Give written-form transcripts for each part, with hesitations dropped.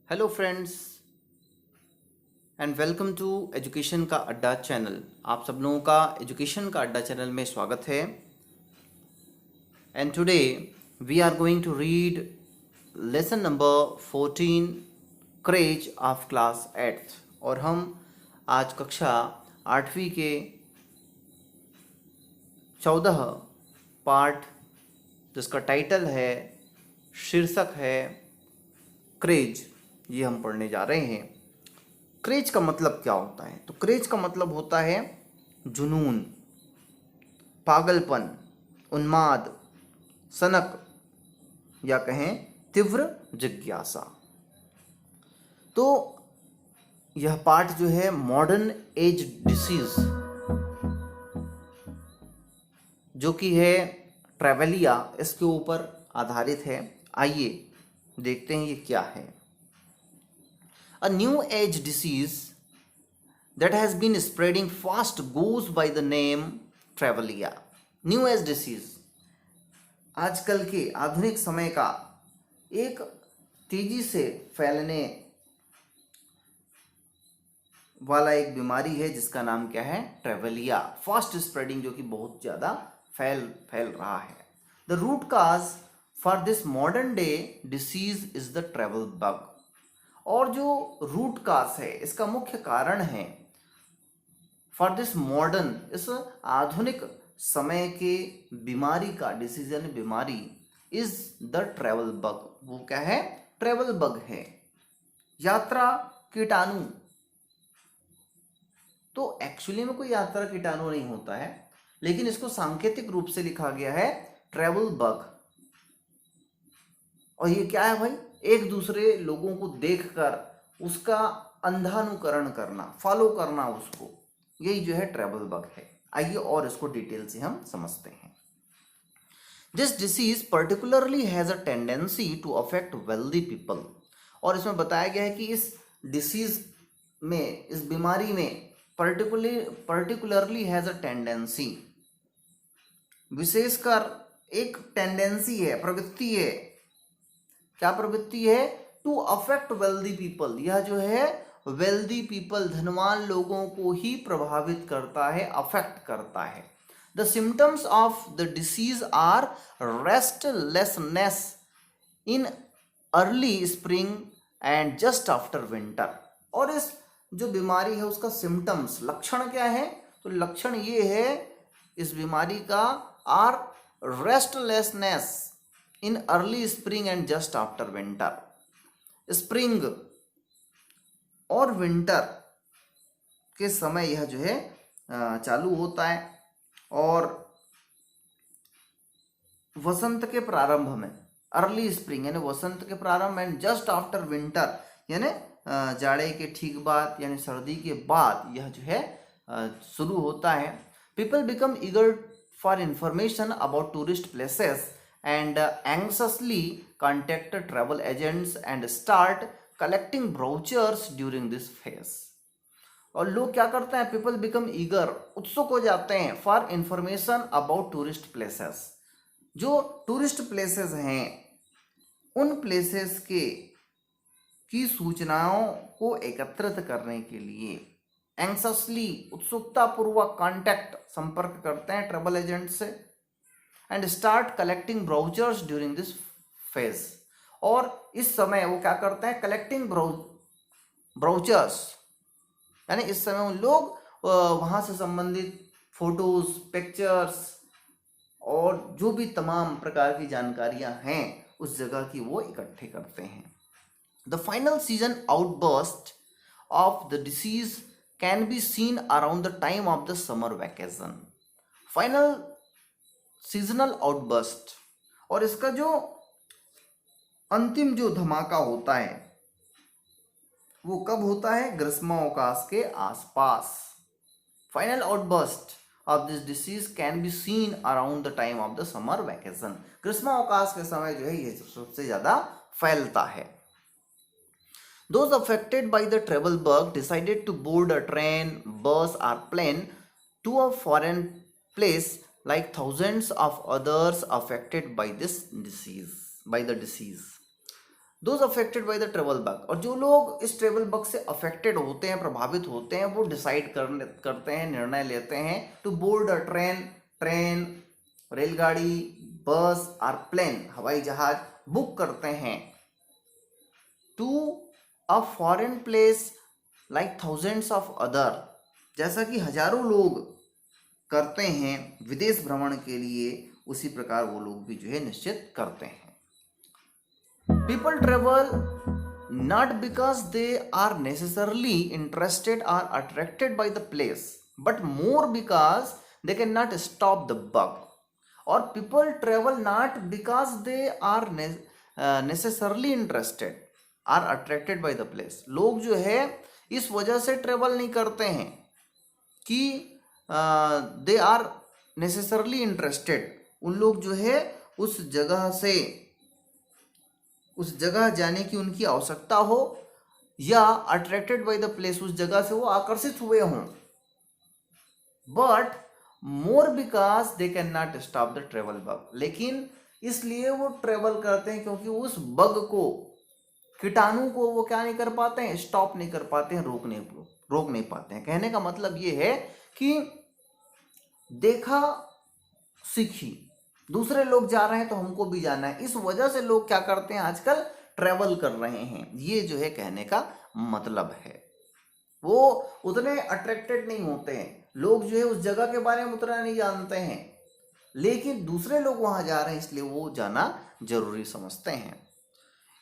Hello friends and welcome to education का Adda channel. आप सब लोगों का एजुकेशन का अड्डा चैनल में स्वागत है। And today we are going to read lesson number 14 craze of class 8th। और हम आज कक्षा 8वीं के 14 पार्ट जिसका टाइटल है, शीर्षक है क्रेज, ये हम पढ़ने जा रहे हैं। क्रेज का मतलब क्या होता है? तो क्रेज का मतलब होता है जुनून, पागलपन, उन्माद, सनक या कहें तीव्र जिज्ञासा। तो यह पाठ जो है मॉडर्न एज डिसीज जो कि है ट्रेवलिया, इसके ऊपर आधारित है। आइए देखते हैं ये क्या है। A new age disease that has been spreading fast goes by the name Travelia. New age disease आजकल के आधुनिक समय का एक तेजी से फैलने वाला एक बीमारी है जिसका नाम क्या है? ट्रेवलिया। फास्ट स्प्रेडिंग, जो कि बहुत ज़्यादा फैल रहा है। The root cause for this modern day disease is the travel bug. और जो रूट काज है, इसका मुख्य कारण है फॉर दिस मॉडर्न, इस आधुनिक समय के बीमारी का, डिसीज यानी बीमारी, इज द ट्रेवल बग। वो क्या है? ट्रेवल बग है, यात्रा कीटाणु। तो एक्चुअली में कोई यात्रा कीटाणु नहीं होता है, लेकिन इसको सांकेतिक रूप से लिखा गया है ट्रेवल बग। और ये क्या है भाई? एक दूसरे लोगों को देखकर उसका अंधानुकरण करना, फॉलो करना उसको, यही जो है ट्रेवल बग है। आइए और इसको डिटेल से हम समझते हैं। This disease particularly has a tendency to affect wealthy people. और इसमें बताया गया है कि इस डिसीज में, इस बीमारी में पर्टिकुलरली हैज अ टेंडेंसी, विशेषकर एक टेंडेंसी है, प्रवृत्ति है। क्या प्रवृत्ति है? To affect wealthy people. यह जो है वेल्दी पीपल, धनवान लोगों को ही प्रभावित करता है, अफेक्ट करता है। The symptoms of the disease are restlessness in early spring and just after winter. और इस जो बीमारी है उसका सिम्टम्स, लक्षण क्या है? तो लक्षण ये है इस बीमारी का, are restlessness in early spring and just after winter. Spring और विंटर के समय यह जो है चालू होता है, और वसंत के प्रारंभ में, अर्ली स्प्रिंग यानी वसंत के प्रारंभ, एंड जस्ट आफ्टर विंटर यानी जाड़े के ठीक बाद यानी सर्दी के बाद यह जो है शुरू होता है। People become eager for information about tourist places and anxiously contact travel agents and start collecting brochures during this phase। और लोग क्या करते हैं? पीपल बिकम ईगर, उत्सुक हो जाते हैं, for information about tourist places, जो टूरिस्ट प्लेसेस हैं उन प्लेसेस की सूचनाओं को एकत्रित करने के लिए एंक्ससली, उत्सुकता पूर्वक, कांटेक्ट, संपर्क करते हैं ट्रेवल एजेंट से, and start collecting brochures during this phase. और इस समय वो क्या करते हैं? कलेक्टिंग ब्राउचर्स, यानी इस समय उन लोग वहाँ से संबंधित फोटोज, पिक्चर्स और जो भी तमाम प्रकार की जानकारियां हैं उस जगह की वो इकट्ठे करते हैं। The final season outburst of the disease can be seen around the time of the summer vacation. Final seasonal outburst, और इसका जो अंतिम जो धमाका होता है वो कब होता है? ग्रीष्मावकाश के आसपास। Final outburst of this disease can be seen around the time of the summer vacation. ग्रीष्मावकाश के समय जो है ये सबसे ज्यादा फैलता है। Those affected by the travel bug decided to board a train, bus or plane to a foreign place, like thousands of others affected by this disease, by the disease. Those affected by the travel bug, और जो लोग इस travel bug से affected होते हैं, प्रभावित होते हैं, वो डिसाइड करते हैं, निर्णय लेते हैं टू बोर्ड अ ट्रेन, रेलगाड़ी, बस और प्लेन, हवाई जहाज बुक करते हैं, to a foreign place like thousands of other, जैसा कि हजारों लोग करते हैं विदेश भ्रमण के लिए, उसी प्रकार वो लोग भी जो है निश्चित करते हैं। People travel not because they are necessarily interested or attracted by the place, but more because they cannot stop the bug. और people travel not because they are necessarily interested or attracted by the place. लोग जो है इस वजह से travel नहीं करते हैं कि दे आर नेसेसरली इंटरेस्टेड, उन लोग जो है उस जगह जाने की उनकी आवश्यकता हो, या अट्रैक्टेड बाय द प्लेस, उस जगह से वो आकर्षित हुए हों, but more because they can not stop the travel bug, लेकिन इसलिए वो ट्रेवल करते हैं क्योंकि उस बग को, कीटाणु को वो क्या नहीं कर पाते हैं, स्टॉप नहीं कर पाते हैं, रोक नहीं पाते हैं। कहने का मतलब ये है कि देखा सीखी, दूसरे लोग जा रहे हैं तो हमको भी जाना है, इस वजह से लोग क्या करते हैं, आजकल ट्रेवल कर रहे हैं। ये जो है कहने का मतलब है। वो उतने अट्रैक्टेड नहीं होते हैं, लोग जो है उस जगह के बारे में उतना नहीं जानते हैं, लेकिन दूसरे लोग वहां जा रहे हैं इसलिए वो जाना जरूरी समझते हैं।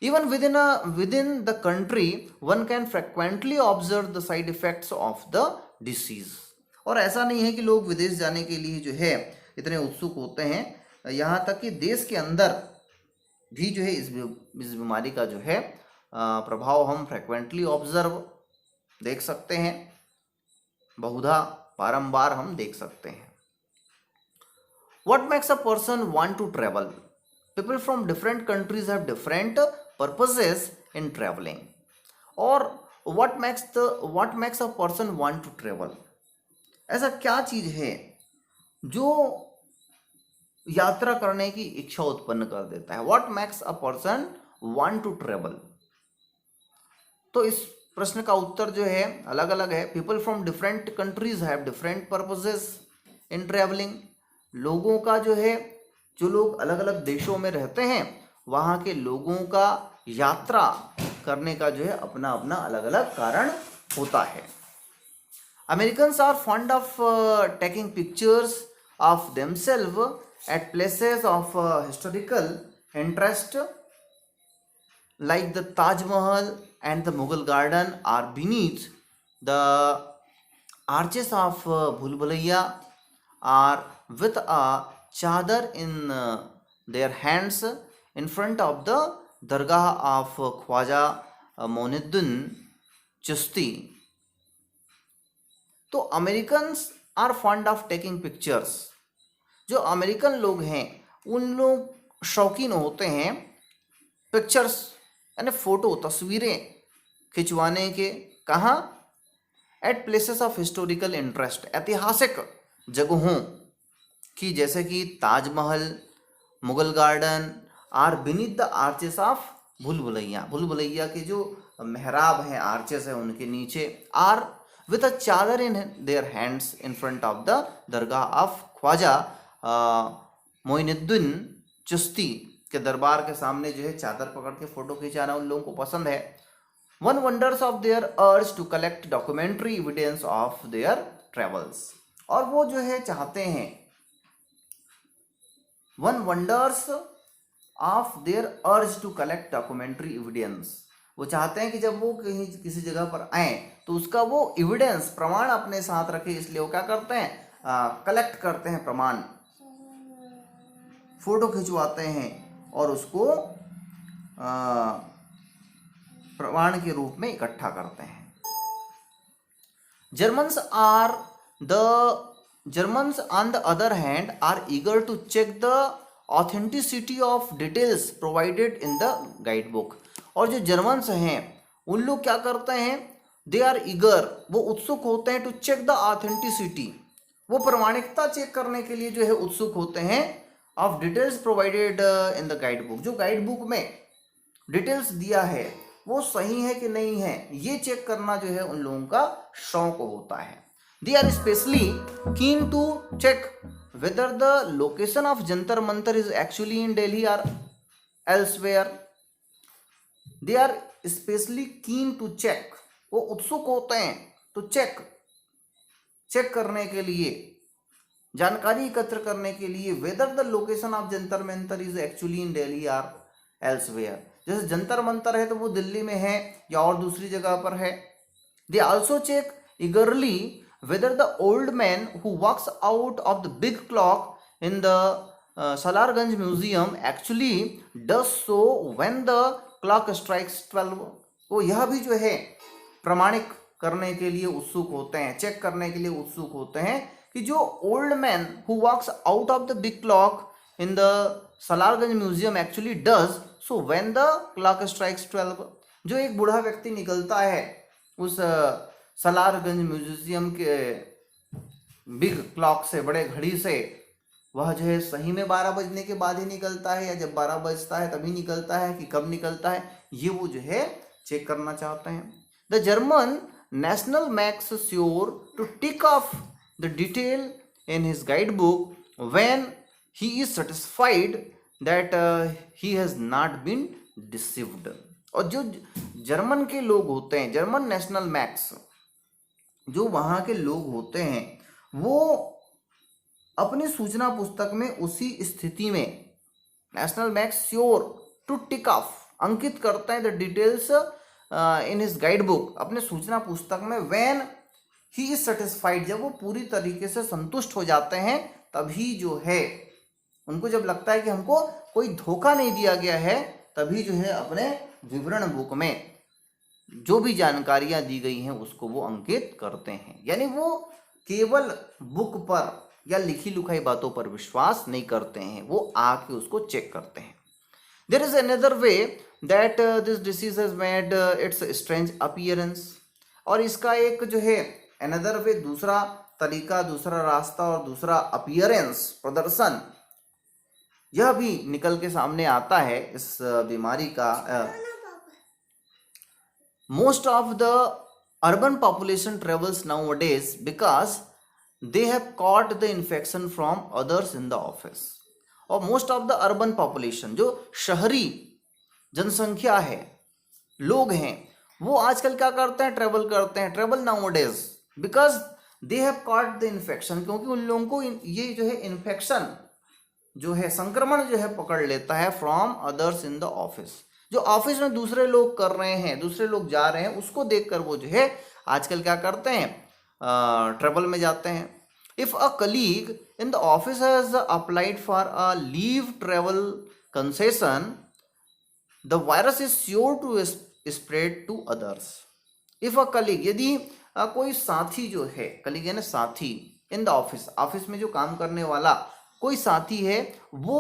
Even within the country, one can frequently observe the side effects of the disease. और ऐसा नहीं है कि लोग विदेश जाने के लिए जो है इतने उत्सुक होते हैं, यहाँ तक कि देश के अंदर भी जो है इस बीमारी का जो है प्रभाव हम फ्रिक्वेंटली ऑब्जर्व देख सकते हैं, बहुधा बारंबार हम देख सकते हैं। What makes a person want to travel? People from different countries have different purposes in traveling. और what makes a person want to travel? ऐसा क्या चीज है जो यात्रा करने की इच्छा उत्पन्न कर देता है? What makes a person want to travel? तो इस प्रश्न का उत्तर जो है अलग अलग है। People from different countries have different purposes in traveling. लोगों का जो है, जो लोग अलग अलग देशों में रहते हैं वहाँ के लोगों का यात्रा करने का जो है अपना अपना अलग अलग कारण होता है। Americans are fond of taking pictures of themselves at places of historical interest like the Taj Mahal and the Mughal Garden are beneath the arches of Bhul Bhulaiya, are with a chadar in their hands in front of the Dargah of Khwaja Moinuddin Chishti. तो Americans are fond of taking pictures, जो American लोग हैं उन लोग शौकीन होते हैं pictures यानी फोटो, तस्वीरें खिंचवाने के। कहाँ? At places of historical interest, ऐतिहासिक जगहों की, जैसे कि Taj Mahal, Mughal garden, or beneath the arches of Bhool Bhulaiya, भूल भुलैया के जो मेहराब हैं, आर्चेस हैं, उनके नीचे, are with a chadar in their hands in front of the dargah of Khwaja Moinuddin Chishti के दरबार के सामने जो है चादर पकड़ के फोटो खिंचाना उन लोगों को पसंद है। One wonders of their urge to collect documentary evidence of their travels, और वो जो है चाहते हैं, one wonders of their urge to collect documentary evidence, वो चाहते हैं कि जब वो कहीं किसी जगह पर आए तो उसका वो एविडेंस, प्रमाण अपने साथ रखे, इसलिए वो क्या करते हैं, कलेक्ट करते हैं प्रमाण, फोटो खिंचवाते हैं और उसको प्रमाण के रूप में इकट्ठा करते हैं। Germans on the other hand are eager to check the authenticity of details provided in the guidebook, और जो जर्मन्स हैं उन लोग क्या करते हैं, दे आर ईगर, वो उत्सुक होते हैं, टू चेक द ऑथेंटिसिटी, वो प्रमाणिकता चेक करने के लिए जो है उत्सुक होते हैं, of details provided in the guide book, जो गाइड बुक में डिटेल्स दिया है वो सही है कि नहीं है, ये चेक करना जो है उन लोगों का शौक होता है। They are specially keen to check whether the location of Jantar Mantar is actually in Delhi और elsewhere. They are specially keen to check, वो उत्सुक होते हैं तो चेक करने के लिए, जानकारी एकत्र करने के लिए, weather the location of Jantar Mantar is actually in Delhi और एल्सवेयर। जैसे जंतर मंतर है तो वो दिल्ली में है या और दूसरी जगह पर है। They also check eagerly whether the old man who walks out of the big clock in the Salar Jung museum actually does so when the clock strikes 12। वो यह भी जो है प्रमाणित करने के लिए उत्सुक होते हैं, चेक करने के लिए उत्सुक होते हैं कि जो old man who walks out of the big clock in the Salar Jung museum actually does so when the clock strikes 12। जो एक बूढ़ा व्यक्ति निकलता है उस सलारगंज म्यूजियम के बिग क्लॉक से, बड़े घड़ी से, वह जो है सही में 12 बजने के बाद ही निकलता है या जब 12 बजता है तभी निकलता है कि कब निकलता है, ये वो जो है चेक करना चाहते हैं। The German national makes sure to tick off the detail in his guide book when he is satisfied that he has not been deceived। और जो जर्मन के लोग होते हैं, जर्मन नेशनल मैक्स, जो वहाँ के लोग होते हैं, वो अपनी सूचना पुस्तक में उसी स्थिति में national makes sure to tick off अंकित करते हैं the details in his guide book, अपने सूचना पुस्तक में, व्हेन ही इज सेटिस्फाइड, जब वो पूरी तरीके से संतुष्ट हो जाते हैं तभी जो है, उनको जब लगता है कि हमको कोई धोखा नहीं दिया गया है, तभी जो है अपने विवरण बुक में जो भी जानकारियां दी गई हैं उसको वो अंकित करते हैं। यानी वो केवल बुक पर या लिखी लुखाई बातों पर विश्वास नहीं करते हैं, वो आके उसको चेक करते हैं। There is another way that this disease has made its strange appearance. और इसका एक जो है अनदर वे, दूसरा तरीका, दूसरा रास्ता और दूसरा अपीयरेंस, प्रदर्शन, यह भी निकल के सामने आता है इस बीमारी का। Most of the urban population travels nowadays because they have caught the infection from others in the office. और most of the urban population, जो शहरी जनसंख्या है, लोग हैं, वो आजकल क्या करते हैं, ट्रेवल करते हैं, travel now days because they have caught the infection, क्योंकि उन लोगों को ये जो है इन्फेक्शन जो है, संक्रमण जो है पकड़ लेता है from others in the office. जो ऑफिस में दूसरे लोग कर रहे हैं, दूसरे लोग जा रहे हैं, उसको देखकर वो जो है आजकल क्या करते हैं, ट्रेवल में जाते हैं। If a colleague in the office has applied for a leave travel concession, the virus is sure to spread to others. If a colleague, यदि कोई साथी जो है, कलीग है ना साथी, इन द ऑफिस, ऑफिस में जो काम करने वाला कोई साथी है, वो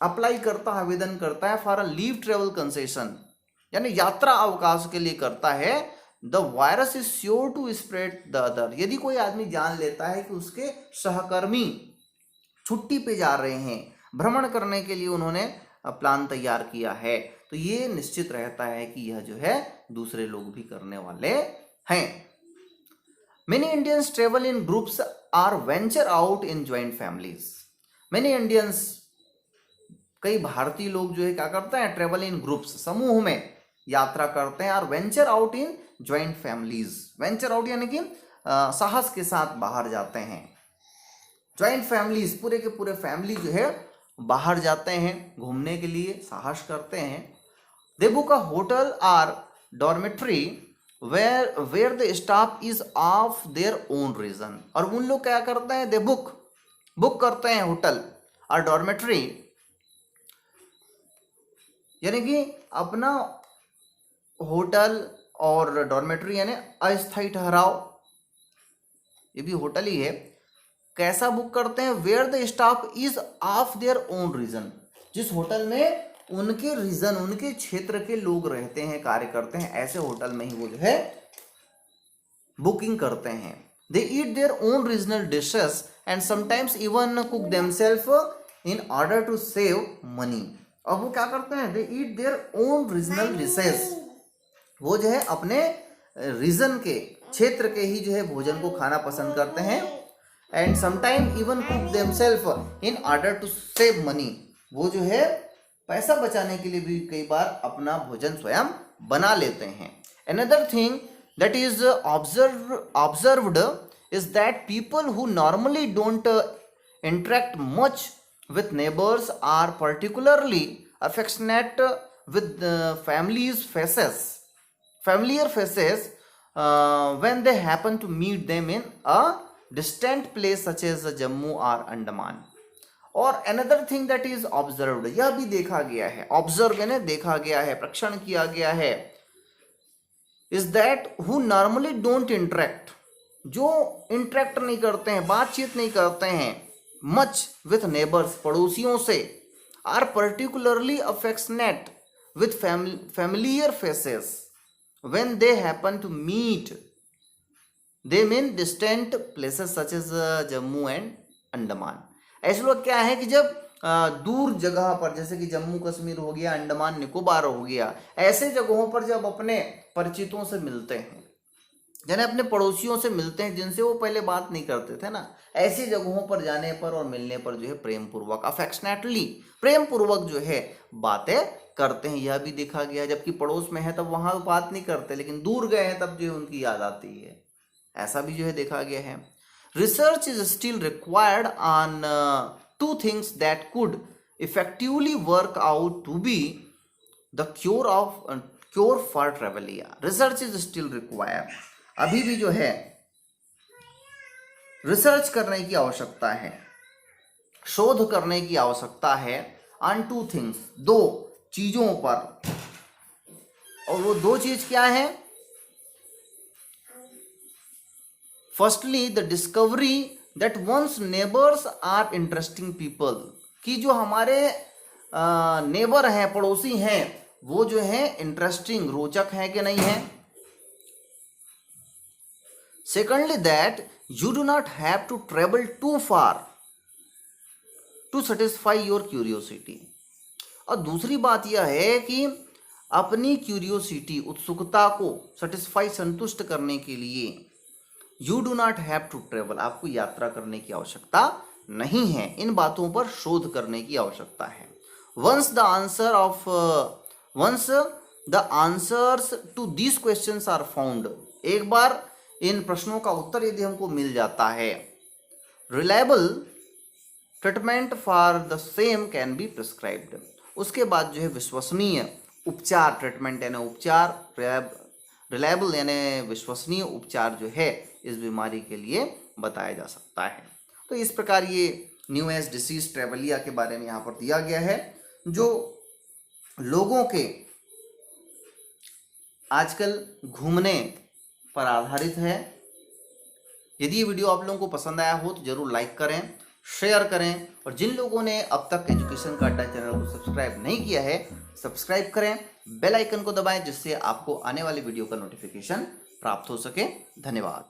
अप्लाई करता है, आवेदन करता है for a leave travel concession, यानी यात्रा अवकाश के लिए करता है, the virus is sure to spread the other. यदि कोई आदमी जान लेता है कि उसके सहकर्मी छुट्टी पे जा रहे हैं, भ्रमण करने के लिए उन्होंने प्लान तैयार किया है, तो ये निश्चित रहता है कि यह जो है दूसरे लोग भी करने वाले हैं। Many Indians travel in groups or venture out in joint families. Many Indians, कई भारतीय लोग जो है क्या करते हैं, ट्रेवल इन ग्रुप्स, समूह में यात्रा करते हैं, और venture out in joint families. Venture out यानी कि साहस के साथ बाहर जाते हैं। ज्वाइंट फैमिलीज, पूरे के पूरे फैमिली जो है बाहर जाते हैं घूमने के लिए, साहस करते हैं। दे बुक अ होटल और dormitory where the staff is of their own reason। और उन लोग क्या करते हैं, दे बुक करते हैं होटल और डॉर्मेट्री, यानी कि अपना होटल और डॉर्मेट्री यानी अस्थायी ठहराव, ये भी होटल ही है। कैसा बुक करते हैं, where the staff is of their own region, जिस होटल में उनके रीजन, उनके क्षेत्र के लोग रहते हैं, कार्य करते हैं, ऐसे होटल में ही वो जो है बुकिंग करते हैं। They eat their own regional dishes and sometimes even cook themselves in order to save money. अब वो क्या करते हैं, they eat their own regional dishes, वो जो है अपने रीजन के, क्षेत्र के ही जो है भोजन को खाना पसंद करते हैं। And sometime even cook themselves in order to save money, वो जो है पैसा बचाने के लिए भी कई बार अपना भोजन स्वयं बना लेते हैं। Another thing that is observed is that people who normally don't interact much with neighbors are particularly affectionate with familiar faces when they happen to meet them in a distant place such as Jammu or Andaman. और another thing that is observed, यह भी देखा गया है, observe यानी देखा गया है, प्रक्षण किया गया है, is that who normally don't interact, जो इंटरेक्ट नहीं करते हैं, बातचीत नहीं करते हैं, मच विथ नेबर्स, पड़ोसियों से, are particularly affectionate with familiar faces when they happen to meet them in distant places such as Jammu and Andaman. ऐसे लोग क्या है कि जब दूर जगह पर, जैसे कि जम्मू कश्मीर हो गया, अंडमान निकोबार हो गया, ऐसे जगहों पर जब अपने परिचितों से मिलते हैं, यानी अपने पड़ोसियों से मिलते हैं जिनसे वो पहले बात नहीं करते थे ना, ऐसी जगहों पर जाने पर और मिलने पर जो है प्रेम पूर्वक, अफेक्शनेटली, प्रेम पूर्वक जो है बातें करते हैं, यह भी देखा गया। जबकि पड़ोस में है तब वहां बात नहीं करते, लेकिन दूर गए हैं तब जो है उनकी याद आती है, ऐसा भी जो है देखा गया है। Research is still required on two things that could effectively work out to be the cure for ट्रेवलिया। रिसर्च इज स्टिल रिक्वायर्ड, अभी भी जो है रिसर्च करने की आवश्यकता है, शोध करने की आवश्यकता है, ऑन टू थिंग्स, दो चीजों पर। और वो दो चीज क्या है? Firstly the discovery that one's neighbours are interesting people, कि जो हमारे नेबर हैं, पड़ोसी हैं, वो जो है इंटरेस्टिंग, रोचक हैं कि नहीं है। Secondly, that you do not have to travel too far to satisfy your curiosity. और दूसरी बात यह है कि अपनी क्यूरियोसिटी, उत्सुकता को सेटिस्फाई, संतुष्ट करने के लिए you do not have to travel, आपको यात्रा करने की आवश्यकता नहीं है, इन बातों पर शोध करने की आवश्यकता है। Once the answers to these questions are found, एक बार इन प्रश्नों का उत्तर यदि हमको मिल जाता है, reliable treatment for the same can be prescribed, उसके बाद जो है विश्वसनीय उपचार, ट्रीटमेंट यानी उपचार, रिलायबल यानी विश्वसनीय उपचार जो है इस बीमारी के लिए बताया जा सकता है। तो इस प्रकार ये न्यू एज डिसीज ट्रेवलिया के बारे में यहाँ पर दिया गया है, जो लोगों के आजकल घूमने पर आधारित है। यदि ये वीडियो आप लोगों को पसंद आया हो तो जरूर लाइक करें, शेयर करें, और जिन लोगों ने अब तक एजुकेशन का अड्डा चैनल को सब्सक्राइब नहीं किया है, सब्सक्राइब करें, बेल आइकन को दबाएं, जिससे आपको आने वाली वीडियो का नोटिफिकेशन प्राप्त हो सके। धन्यवाद।